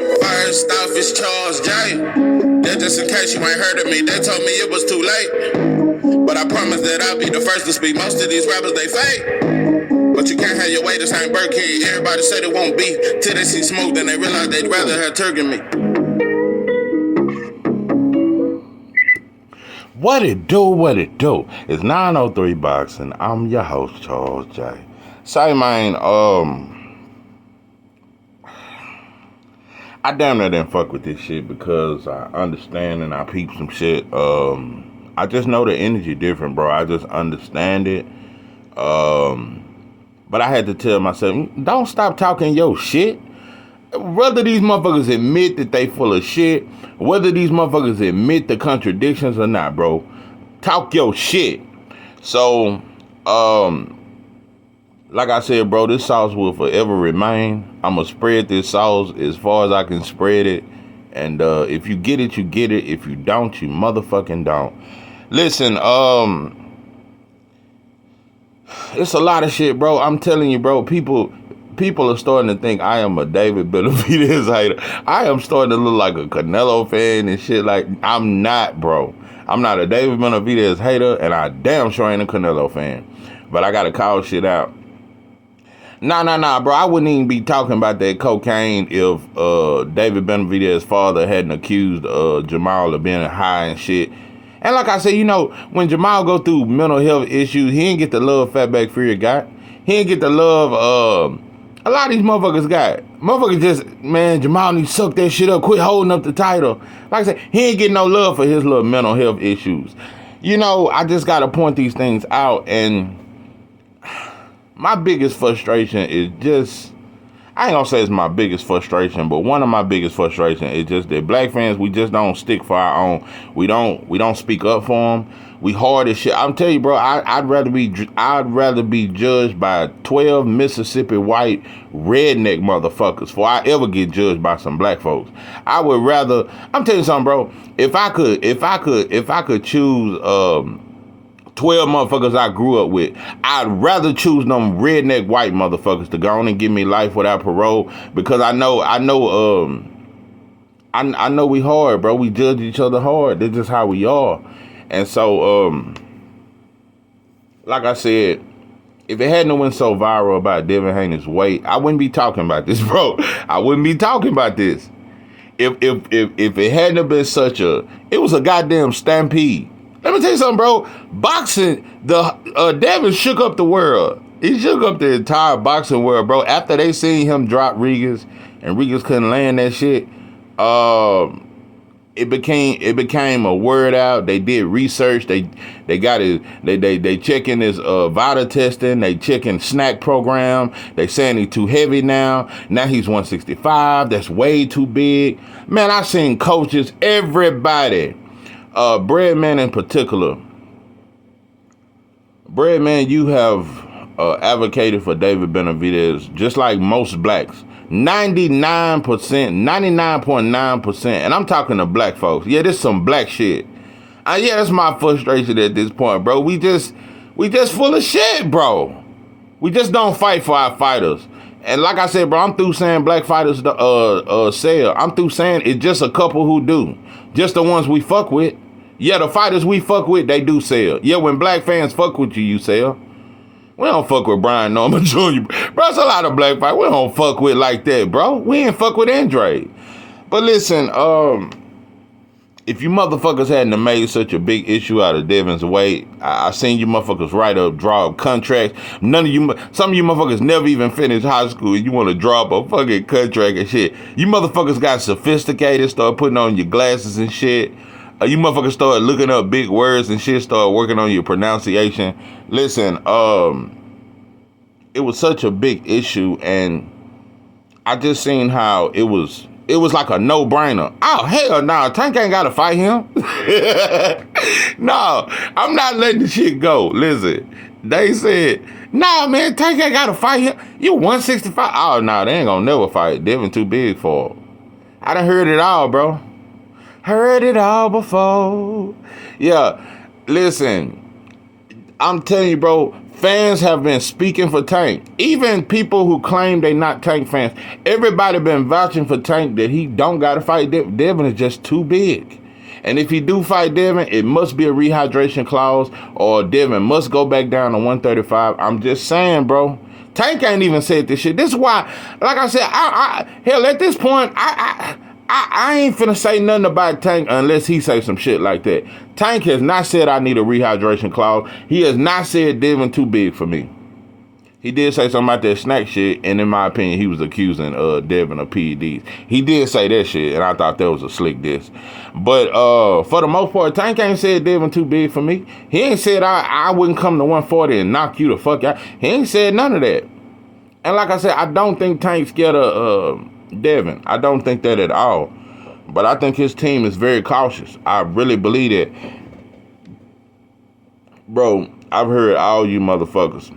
First off, it's Charles J. That just in case you ain't heard of me, they told me it was too late. But I promise that I'll be the first to speak. Most of these rappers, they fake. But you can't have your way, this ain't Burger King. Everybody said it won't be till they see smoke, then they realize they'd rather have turkey meat. What it do? It's 903 Boxing. I'm your host, Charles J. Say, man, I damn near didn't fuck with this shit because I understand and I peep some shit. I just know the energy different, bro. I just understand it. But I had to tell myself, don't stop talking your shit. Whether these motherfuckers admit that they full of shit, whether these motherfuckers admit the contradictions or not, bro, talk your shit. So, like I said, bro, this sauce will forever remain. I'm going to spread this sauce as far as I can spread it. And if you get it, you get it. If you don't, you motherfucking don't. Listen, it's a lot of shit, bro. I'm telling you, bro, people are starting to think I am a David Benividez hater. I am starting to look like a Canelo fan and shit. Like, I'm not, bro. I'm not a David Benividez hater, and I damn sure ain't a Canelo fan. But I got to call shit out. Nah, bro. I wouldn't even be talking about that cocaine if David Benavidez's father hadn't accused Jamal of being high and shit. And like I said, you know, when Jamal go through mental health issues, he ain't get the love Fatback Fury got. He ain't get the love a lot of these motherfuckers got. Motherfuckers just, man, Jamal need to suck that shit up. Quit holding up the title. Like I said, he ain't getting no love for his little mental health issues. You know, I just got to point these things out. And my biggest frustration is just, I ain't gonna say it's my biggest frustration, but one of my biggest frustrations is just that black fans, we just don't stick for our own. We don't speak up for them. We hard as shit. I'm telling you, bro, I'd rather be judged by 12 Mississippi white redneck motherfuckers before I ever get judged by some black folks. I would rather, I'm telling you something, bro, if I could choose 12 motherfuckers I grew up with, I'd rather choose them redneck white motherfuckers to go on and give me life without parole, because I know we hard, bro. We judge each other hard. That's just how we are. And so, like I said, if it hadn't went so viral about Devin Haney's weight, I wouldn't be talking about this, bro. I wouldn't be talking about this. If it hadn't been it was a goddamn stampede. Let me tell you something, bro. Boxing, Devin shook up the world. He shook up the entire boxing world, bro. After they seen him drop Rigas, and Rigas couldn't land that shit, it became a word out. They did research. They got it. They checking his VITA testing. They checking snack program. They saying he's too heavy now. Now he's 165. That's way too big. Man, I seen coaches, everybody. Breadman in particular. Breadman, you have advocated for David Benavidez just like most blacks. 99%, 99.9%, and I'm talking to black folks. Yeah, this some black shit. Yeah, that's my frustration at this point, bro. We just full of shit, bro. We just don't fight for our fighters. And like I said, bro, I'm through saying black fighters sell. I'm through saying it's just a couple who do. Just the ones we fuck with. Yeah, the fighters we fuck with, they do sell. Yeah, when black fans fuck with you, you sell. We don't fuck with Brian Norman Jr. Bro, it's a lot of black fighters we don't fuck with like that, bro. We ain't fuck with Andre. But listen, if you motherfuckers hadn't made such a big issue out of Devin's weight, I seen you motherfuckers write up, draw up contracts. Some of you motherfuckers never even finished high school. You want to draw up a fucking contract and shit. You motherfuckers got sophisticated, start putting on your glasses and shit. You motherfuckers start looking up big words and shit, start working on your pronunciation. Listen, it was such a big issue, and I just seen how it was like a no-brainer. Oh, hell no, Tank ain't got to fight him. No, I'm not letting the shit go. Listen, they said, nah, man, Tank ain't got to fight him. You 165. Oh, no, they ain't going to never fight. Devin too big for it. I done heard it all, bro. Heard it all before. Yeah, listen, I'm telling you, bro, Fans have been speaking for Tank. Even people who claim they not Tank fans. Everybody been vouching for Tank that he don't got to fight Devin. Devin is just too big. And if he do fight Devin, it must be a rehydration clause or Devin must go back down to 135. I'm just saying, bro. Tank ain't even said this shit. This is why, like I said, hell, at this point, I ain't finna say nothing about Tank unless he say some shit like that. Tank has not said I need a rehydration clause. He has not said Devin too big for me. He did say something about that snack shit, and in my opinion, he was accusing Devin of PEDs. He did say that shit, and I thought that was a slick diss. But for the most part, Tank ain't said Devin too big for me. He ain't said I wouldn't come to 140 and knock you the fuck out. He ain't said none of that. And like I said, I don't think Tank's scared of Devin. I don't think that at all. But I think his team is very cautious. I really believe that. Bro, I've heard all you motherfuckers.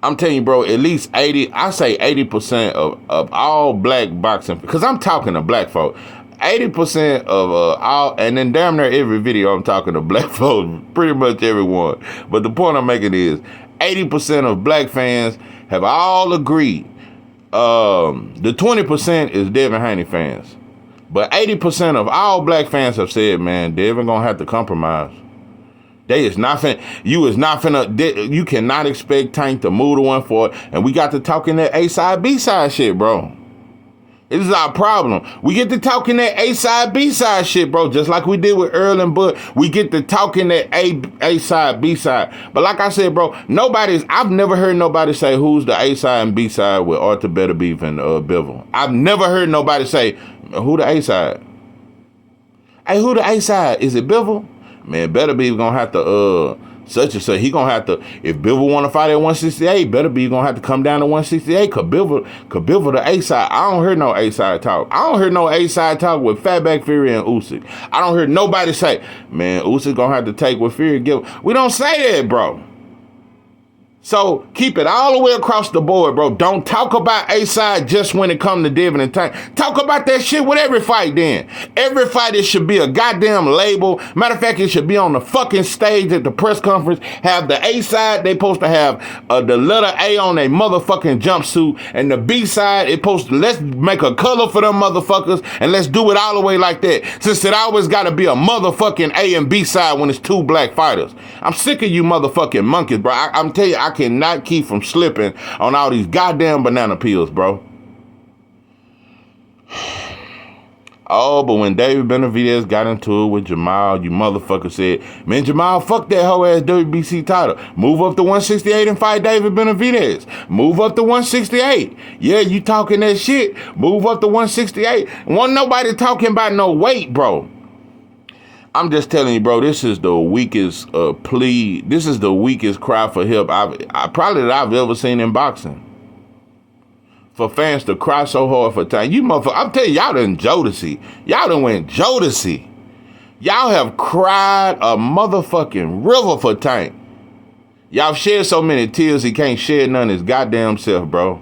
I'm telling you, bro, at least 80% of all black boxing, because I'm talking to black folk. 80% of all, and then damn near every video I'm talking to black folks, pretty much everyone. But the point I'm making is 80% of black fans have all agreed. The 20% is Devin Haney fans. But 80% of all black fans have said, man, Devin gonna have to compromise. They is not finna, you cannot expect Tank to move to 140. And we got to talking that A-side, B-side shit, bro. This is our problem. We get to talking that A-side, B-side shit, bro. Just like we did with Earl and Bud. We get to talking that A-side, B-side. But like I said, bro, I've never heard nobody say who's the A-side and B-side with Arthur Better Beef and Bivol. I've never heard nobody say, who the A-side? Hey, who the A-side? Is it Bivol? Man, Better Beef gonna have to, such and such. He gonna have to, if Bivol want to fight at 168, Better Beef gonna have to come down to 168. Cause Bivol the A-side. I don't hear no A-side talk. I don't hear no A-side talk with Fatback Fury and Usyk. I don't hear nobody say, man, Usyk gonna have to take what Fury give. We don't say that, bro. So keep it all the way across the board, bro. Don't talk about A-side just when it comes to Devin and Tank. Talk about that shit with every fight then. Every fight, it should be a goddamn label. Matter of fact, it should be on the fucking stage at the press conference. Have the A-side, they supposed to have the letter A on their motherfucking jumpsuit. And the B-side, it supposed to, let's make a color for them motherfuckers and let's do it all the way like that. Since it always gotta be a motherfucking A and B side when it's two black fighters. I'm sick of you motherfucking monkeys, bro. I'm telling you, I cannot keep from slipping on all these goddamn banana peels, bro. Oh, but when David Benavidez got into it with Jamal, you motherfucker said, man, Jamal, fuck that hoe ass WBC title. Move up to 168 and fight David Benavidez. Move up to 168. Yeah, you talking that shit. Move up to 168. Wasn't nobody talking about no weight, bro. I'm just telling you, bro, this is the weakest plea. This is the weakest cry for help I've ever seen in boxing. For fans to cry so hard for Tank. You motherfucker, I'm telling you, y'all done Jodeci. Y'all done went Jodeci. Y'all have cried a motherfucking river for Tank. Y'all shed so many tears he can't shed none of his goddamn self, bro.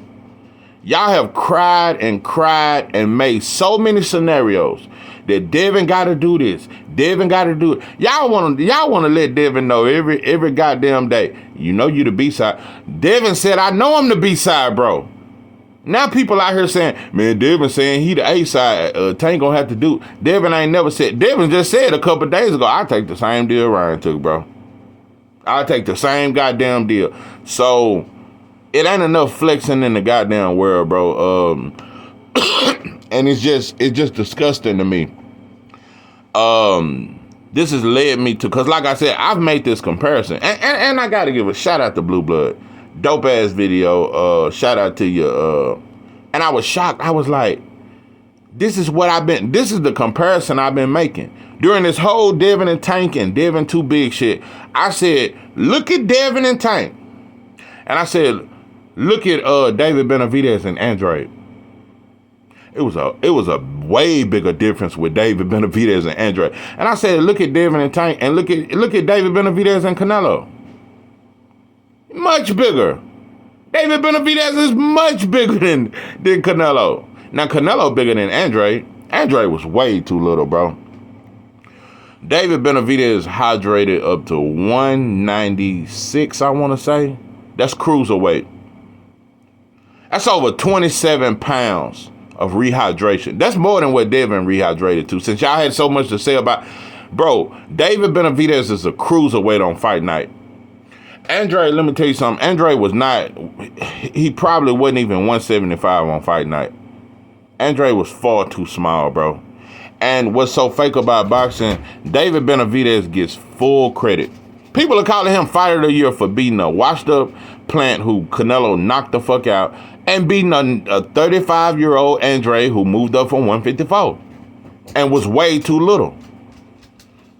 Y'all have cried and made so many scenarios that Devin got to do this. Devin got to do it. Y'all want to let Devin know every goddamn day. You know you the B-side. Devin said, I know I'm the B-side, bro. Now people out here saying, man, Devin saying he the A-side. Tank gonna have to do it. Devin ain't never said. Devin just said a couple days ago, I'll take the same deal Ryan took, bro. I'll take the same goddamn deal. So it ain't enough flexing in the goddamn world, bro. And it's just disgusting to me. This has led me to, cause like I said, I've made this comparison, and I gotta give a shout out to Blue Blood, dope ass video. Shout out to you. And I was shocked. I was like, this is the comparison I've been making during this whole Devin and Tank and Devin too big shit. I said, look at Devin and Tank, and I said, look at David Benavidez and Andrade. It was a way bigger difference with David Benavidez and Andrade. And I said, look at Devin and Tank, and look at David Benavidez and Canelo. Much bigger. David Benavidez is much bigger than Canelo. Now Canelo bigger than Andrade. Andrade was way too little, bro. David Benavidez hydrated up to 196, I want to say. That's cruiserweight. That's over 27 pounds of rehydration. That's more than what Devin rehydrated to. Since y'all had so much to say about... Bro, David Benavidez is a cruiserweight on fight night. Andre, let me tell you something. Andre was not... He probably wasn't even 175 on fight night. Andre was far too small, bro. And what's so fake about boxing, David Benavidez gets full credit. People are calling him Fighter of the Year for beating a washed-up plant who Canelo knocked the fuck out and beating a 35-year-old Andre who moved up from 154 and was way too little.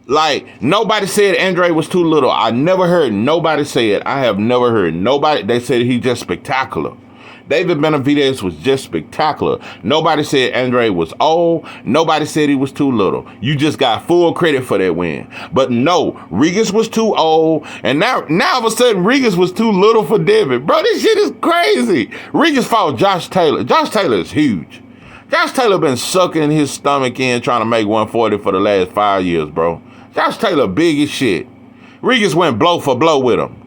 Like, nobody said Andre was too little. I never heard nobody say it. I have never heard nobody. They said he's just spectacular. David Benavidez was just spectacular. Nobody said Andre was old. Nobody said he was too little. You just got full credit for that win. But no, Regis was too old. And now all of a sudden, Regis was too little for David. Bro, this shit is crazy. Regis fought Josh Taylor. Josh Taylor is huge. Josh Taylor been sucking his stomach in trying to make 140 for the last 5 years, bro. Josh Taylor big as shit. Regis went blow for blow with him.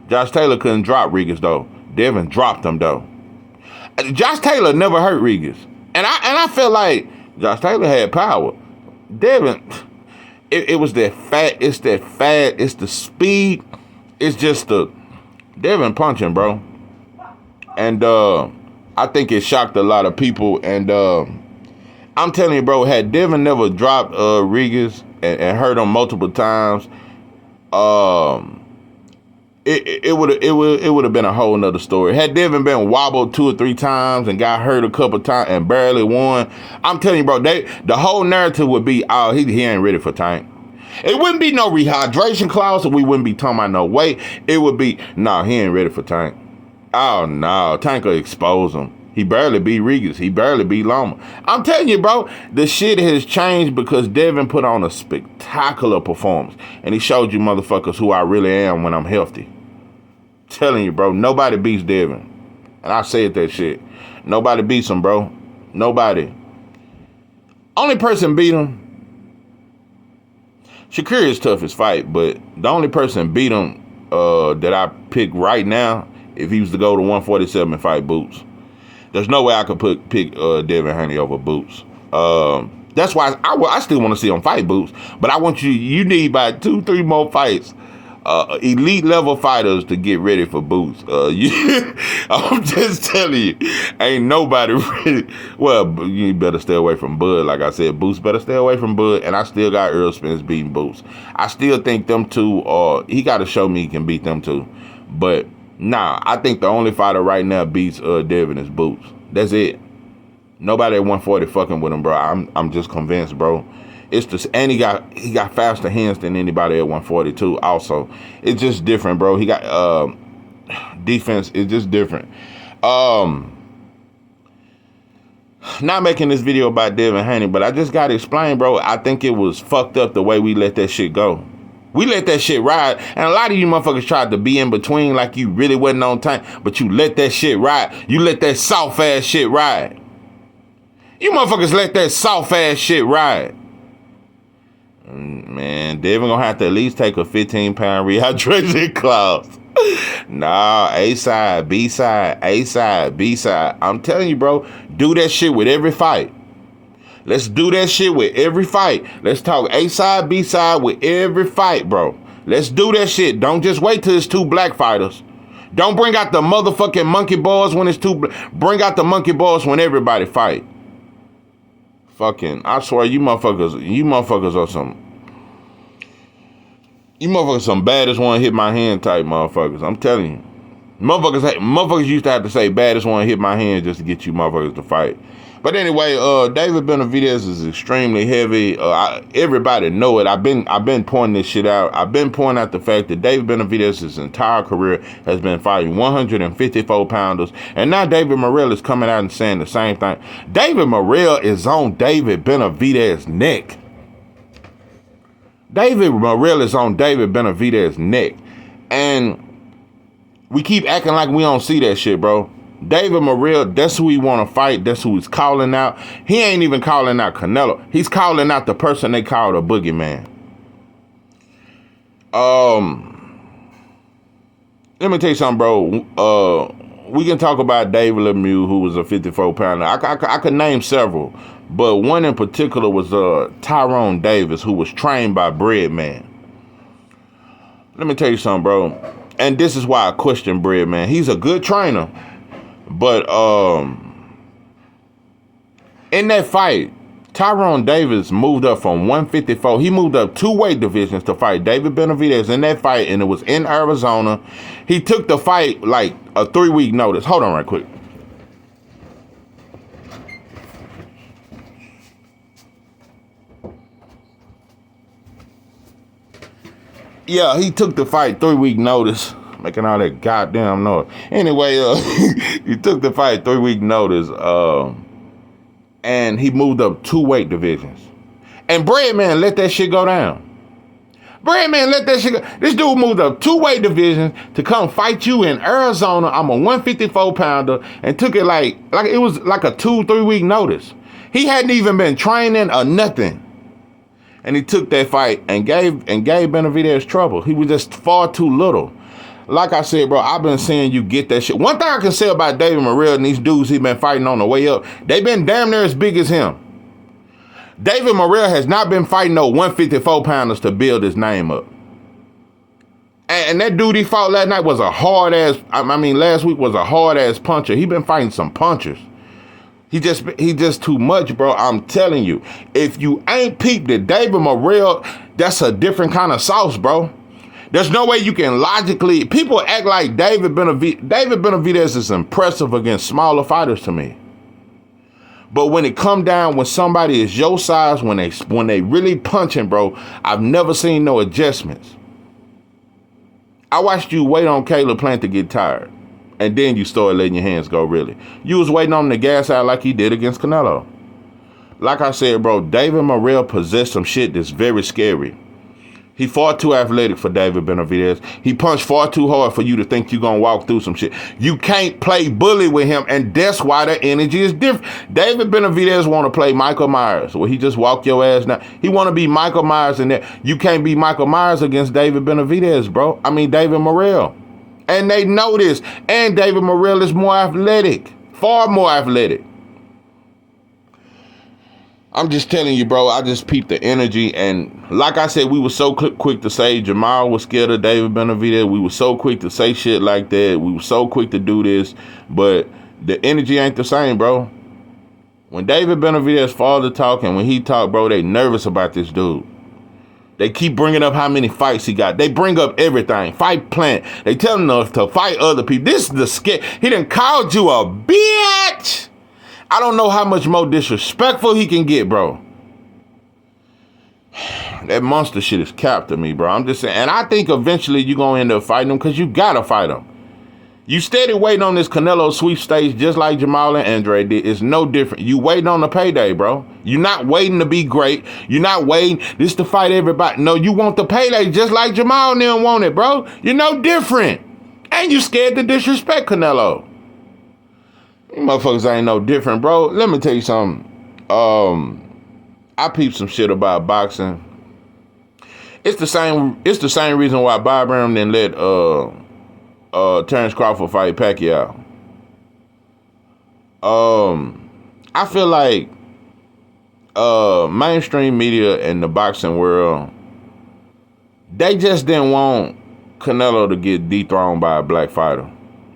Josh Taylor couldn't drop Regis, though. Devin dropped him, though. Josh Taylor never hurt Regis. And I felt like Josh Taylor had power. Devin, it was that fat, it's the speed, it's just the Devin punching, bro. And I think it shocked a lot of people. And I'm telling you, bro, had Devin never dropped Regis and hurt him multiple times, it would have been a whole nother story. Had Devin been wobbled 2 or 3 times and got hurt a couple times and barely won, I'm telling you, bro, the whole narrative would be, oh, he ain't ready for Tank. It wouldn't be no rehydration clause, so we wouldn't be talking about no weight. It would be, no, he ain't ready for Tank. Oh, no, Tank will expose him. He barely beat Regis. He barely beat Loma. I'm telling you, bro, the shit has changed because Devin put on a spectacular performance. And he showed you motherfuckers who I really am when I'm healthy. Telling you, bro, nobody beats Devin. And I said that shit. Nobody beats him, bro. Nobody. Only person beat him, Shakir is toughest fight, but the only person beat him that I pick right now, if he was to go to 147 and fight Boots. There's no way I could pick Devin Haney over Boots. That's why I still want to see him fight Boots, but I want you need about 2-3 more fights. Elite level fighters to get ready for Boots. I'm just telling you, ain't nobody ready. Well, you better stay away from Bud. Like I said, Boots better stay away from Bud. And I still got Earl Spence beating Boots. I still think them two, he got to show me he can beat them two. But nah, I think the only fighter right now beats Devin is Boots. That's it. Nobody at 140 fucking with him, bro. I'm just convinced, bro. It's just, and he got faster hands than anybody at 142. Also, it's just different, bro. He got defense is just different. Not making this video about Devin Haney, but I just gotta explain, bro. I think it was fucked up the way we let that shit go. We let that shit ride, and a lot of you motherfuckers tried to be in between like you really wasn't on time, but you let that shit ride. You let that soft ass shit ride. You motherfuckers let that soft ass shit ride. Man, Devin gonna have to at least take a 15-pound rehydration clause. Nah, A side, B side, A side, B side. I'm telling you, bro, do that shit with every fight. Let's do that shit with every fight. Let's talk A side, B side with every fight, bro. Let's do that shit. Don't just wait till it's 2 black fighters. Don't bring out the motherfucking monkey balls when it's 2. Bring out the monkey balls when everybody fight. Fucking, I swear, you motherfuckers are some. You motherfuckers some baddest one hit my hand type motherfuckers. I'm telling you. Motherfuckers used to have to say baddest one hit my hand just to get you motherfuckers to fight. But anyway, David Benavidez is extremely heavy. Everybody know it. I've been pointing this shit out. I've been pointing out the fact that David Benavidez's entire career has been fighting 154-pounders. And now David Morrell is coming out and saying the same thing. David Morrell is on David Benavidez's neck. David Morrell is on David Benavidez's neck. And we keep acting like we don't see that shit, bro. David Morrell, that's who he want to fight. That's who he's calling out. He ain't even calling out Canelo. He's calling out the person they call the boogeyman. Let me tell you something, bro. We can talk about David Lemieux, who was a 54-pounder. I could name several, but one in particular was Tyrone Davis, who was trained by Breadman. Let me tell you something, bro. And this is why I question Breadman. He's a good trainer, but in that fight, Tyrone Davis moved up from 154. He moved up 2 weight divisions to fight David Benavidez in that fight, and it was in Arizona. He took the fight like a 3-week notice. Hold on right quick. Yeah, he took the fight 3-week notice, making all that goddamn noise. Anyway, he took the fight 3-week notice, and he moved up 2 weight divisions. And Breadman let that shit go down. Breadman let that shit go. This dude moved up 2 weight divisions to come fight you in Arizona. I'm a 154-pounder, and took it like it was like a 2-3 week notice. He hadn't even been training or nothing. And he took that fight and gave Benividez trouble. He was just far too little. Like I said, bro, I've been seeing you get that shit. One thing I can say about David Morrell and these dudes he been fighting on the way up, they been damn near as big as him. David Morrell has not been fighting no 154-pounders to build his name up. And that dude he fought last night was a hard-ass, last week was a hard-ass puncher. He been fighting some punchers. He just too much, bro. I'm telling you. If you ain't peeped it, David Morrell, that's a different kind of sauce, bro. There's no way you can logically... People act like David Benavidez is impressive against smaller fighters to me. But when it come down, when somebody is your size, when they really punching, bro, I've never seen no adjustments. I watched you wait on Caleb Plant to get tired. And then you started letting your hands go, really. You was waiting on him to gas out like he did against Canelo. Like I said, bro, David Morrell possessed some shit that's very scary. He far too athletic for David Benavidez. He punched far too hard for you to think you're going to walk through some shit. You can't play bully with him, and that's why the energy is different. David Benavidez want to play Michael Myers, where he just walk your ass down. He want to be Michael Myers in there. You can't be Michael Myers against David Benavidez, bro. David Morrell. And they know this. And David Morrell is more athletic. Far more athletic. I'm just telling you, bro, I just peeped the energy. And like I said, we were so quick to say Jamal was scared of David Benavidez. We were so quick to say shit like that. We were so quick to do this. But the energy ain't the same, bro. When David Benavidez father talk and when he talk, bro, they nervous about this dude. They keep bringing up how many fights he got. They bring up everything. Fight Plant. They tell him to fight other people. This is the scare. He done called you a bitch. I don't know how much more disrespectful he can get, bro. That monster shit is capped to me, bro. I'm just saying. And I think eventually you're going to end up fighting him because you got to fight him. You steady waiting on this Canelo sweepstakes just like Jamal and Andre did. It's no different. You waiting on the payday, bro. You're not waiting to be great. You're not waiting this to fight everybody. No, you want the payday just like Jamal and them want it, bro. You're no different. And you scared to disrespect Canelo. You motherfuckers ain't no different, bro. Let me tell you something. I peeped some shit about boxing. It's the same reason why Bob Arum didn't let Terrence Crawford fight Pacquiao. I feel like mainstream media and the boxing world, they just didn't want Canelo to get dethroned by a black fighter.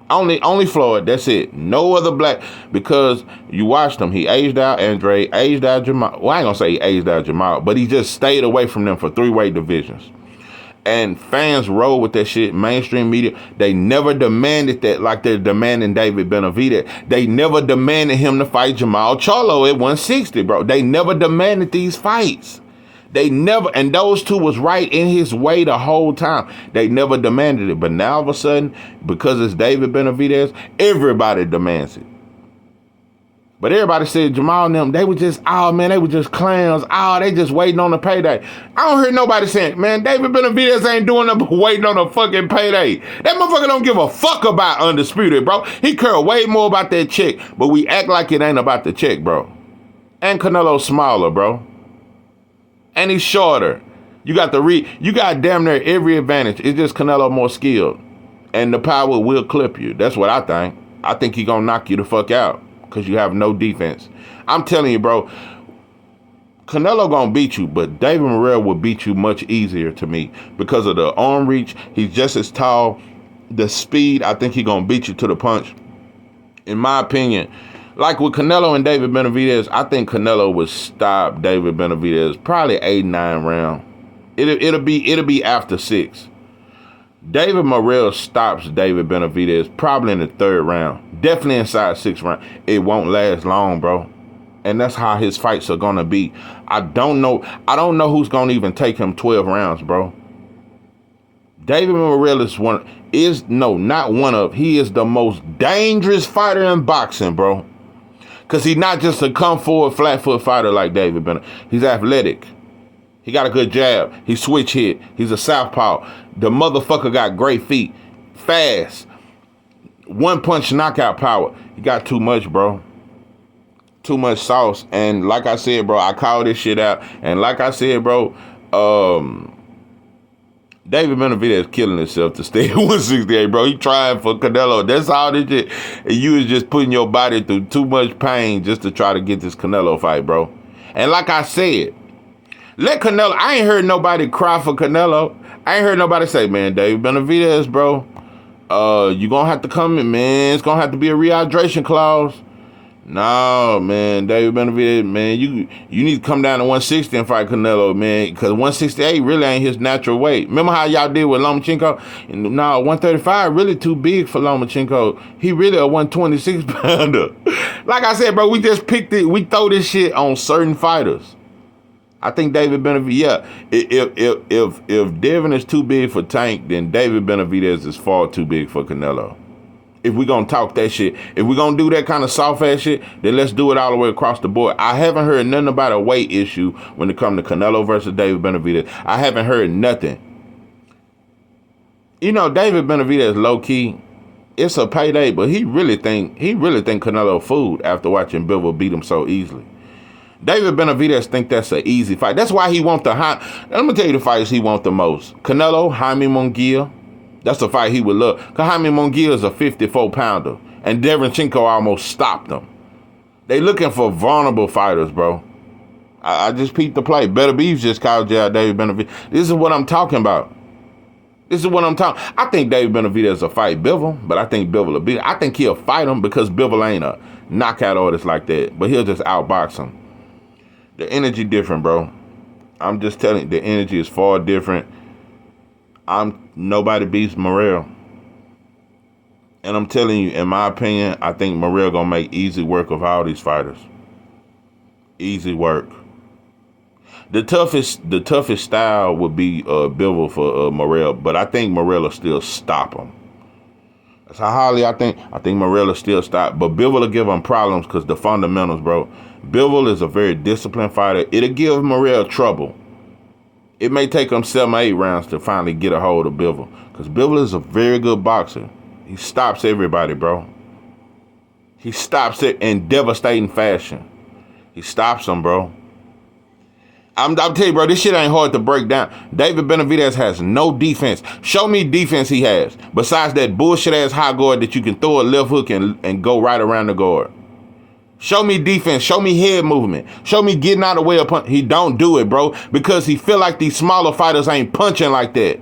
Only Floyd, that's it. No other black, because you watched him. He aged out Andre, aged out Jamal. Well, I ain't gonna say he aged out Jamal, but he just stayed away from them for 3 weight divisions. And fans roll with that shit. Mainstream media, they never demanded that like they're demanding David Benavidez. They never demanded him to fight Jamal Charlo at 160, bro. They never demanded these fights. They never, and those two was right in his way the whole time. They never demanded it. But now all of a sudden, because it's David Benavidez, everybody demands it. But everybody said Jamal and them, they were just, they were just clowns. They just waiting on the payday. I don't hear nobody saying, man, David Benavidez ain't doing nothing but waiting on a fucking payday. That motherfucker don't give a fuck about Undisputed, bro. He care way more about that check, but we act like it ain't about the check, bro. And Canelo's smaller, bro. And he's shorter. You got damn near every advantage. It's just Canelo more skilled. And the power will clip you. That's what I think. I think he gonna knock you the fuck out because you have no defense. I'm telling you, bro, Canelo gonna beat you, but David Morrell will beat you much easier to me because of the arm reach. He's just as tall. The speed, I think he gonna beat you to the punch. In my opinion, like with Canelo and David Benavidez, I think Canelo would stop David Benavidez probably 8-9 round. It'll be after 6. David Morrell stops David Benavidez probably in the 3rd round. Definitely inside 6th round. It won't last long, bro. And that's how his fights are gonna be. I don't know who's gonna even take him 12 rounds, bro. David Morrell he is the most dangerous fighter in boxing, bro. Cause he's not just a come forward flat foot fighter like David Benavidez. He's athletic. He got a good jab. He switch hit. He's a southpaw. The motherfucker got great feet. Fast. One punch knockout power. He got too much, bro. Too much sauce. And like I said, bro, I call this shit out. And like I said, bro, David Benavidez killing himself to stay at 168, bro. He trying for Canelo. That's all this shit. And you was just putting your body through too much pain just to try to get this Canelo fight, bro. And like I said, let Canelo, I ain't heard nobody cry for Canelo. I ain't heard nobody say, man, David Benavidez, bro, you gonna have to come in, man. It's gonna have to be a rehydration clause. No, man, David Benividez, man, you need to come down to 160 and fight Canelo, man, because 168 really ain't his natural weight. Remember how y'all did with Lomachenko? No, 135 really too big for Lomachenko. He really a 126 pounder. Like I said, bro, we just picked it. We throw this shit on certain fighters. I think David Benavidez, yeah, if Devin is too big for Tank, then David Benavidez is far too big for Canelo. If we gonna talk that shit, if we gonna do that kind of soft ass shit, then let's do it all the way across the board. I haven't heard nothing about a weight issue when it comes to Canelo versus David Benavidez. I haven't heard nothing. You know, David Benavidez low key, it's a payday, but he really think Canelo fooled after watching Bivol beat him so easily. David Benavidez think that's an easy fight. That's why he want let me tell you the fights he want the most. Canelo, Jaime Munguia. That's the fight he would love. Because Jaime Munguia is a 54-pounder. And Derenchenko almost stopped him. They looking for vulnerable fighters, bro. I just peeped the play. Better Beefs just called out David Benavidez. This is what I'm talking about. I think David Benavidez will fight Bivol, but I think Bivol will beat him. I think he'll fight him because Bivol ain't a knockout artist like that. But he'll just outbox him. The energy different, bro. I'm just telling you, the energy is far different. Nobody beats Morrell. And I'm telling you, in my opinion, I think Morrell gonna make easy work of all these fighters. Easy work. The toughest style would be Bivol for Morrell, but I think Morrell will still stop him. That's how highly I think Morrell will still stop, but Bivol will give him problems because the fundamentals, bro. Bivol is a very disciplined fighter. It'll give Morrell trouble. It may take him 7 or 8 rounds to finally get a hold of Bivol. Because Bivol is a very good boxer. He stops everybody, bro. He stops it in devastating fashion. He stops them, bro. I'm telling you, bro, this shit ain't hard to break down. David Benavidez has no defense. Show me defense he has. Besides that bullshit-ass high guard that you can throw a left hook and go right around the guard. Show me defense. Show me head movement. Show me getting out of the way of punch. He don't do it, bro, because he feel like these smaller fighters ain't punching like that.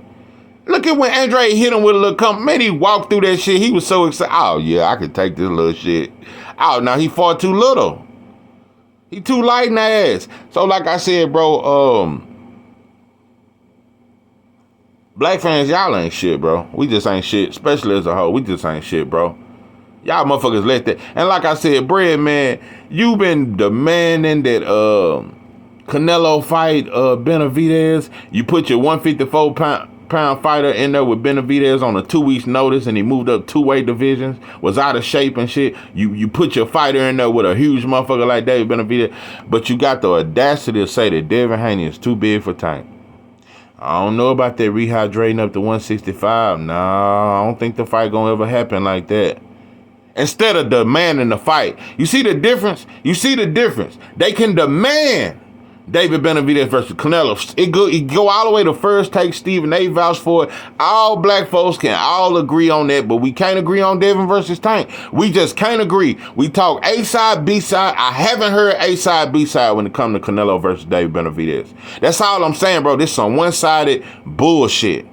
Look at when Andre hit him with a little come. Man, he walked through that shit. He was so excited. Oh, yeah, I could take this little shit. Oh, now he fought too little. He too light in the ass. So like I said, bro, black fans, y'all ain't shit, bro. We just ain't shit, especially as a whole. We just ain't shit, bro. Y'all motherfuckers let that. And like I said, Bread, man, you been demanding that Canelo fight Benavidez. You put your 154-pound fighter in there with Benavidez on a 2 weeks notice, and he moved up 2 weight divisions, was out of shape and shit. You put your fighter in there with a huge motherfucker like David Benavidez, but you got the audacity to say that Devin Haney is too big for Tank. I don't know about that rehydrating up to 165. Nah, I don't think the fight gonna ever happen like that. Instead of demanding the fight. You see the difference? They can demand David Benavidez versus Canelo. It go all the way to First Take. Stephen A. vouch for it. All black folks can all agree on that, but we can't agree on Devin versus Tank. We just can't agree. We talk A-side, B-side. I haven't heard A-side, B-side when it comes to Canelo versus David Benavidez. That's all I'm saying, bro. This is some one-sided bullshit.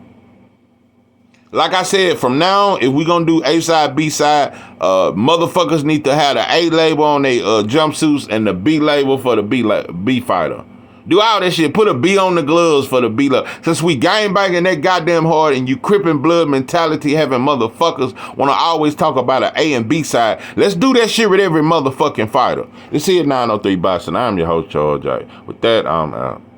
Like I said, from now, if we gonna do A-side, B-side, motherfuckers need to have the A label on their jumpsuits and the B label for the B fighter. Do all that shit. Put a B on the gloves for the B label. Since we gang banging that goddamn hard and you crippin' blood mentality having motherfuckers wanna always talk about an A and B side, let's do that shit with every motherfucking fighter. This here 903 Boston. I'm your host, Charles J. With that, I'm out.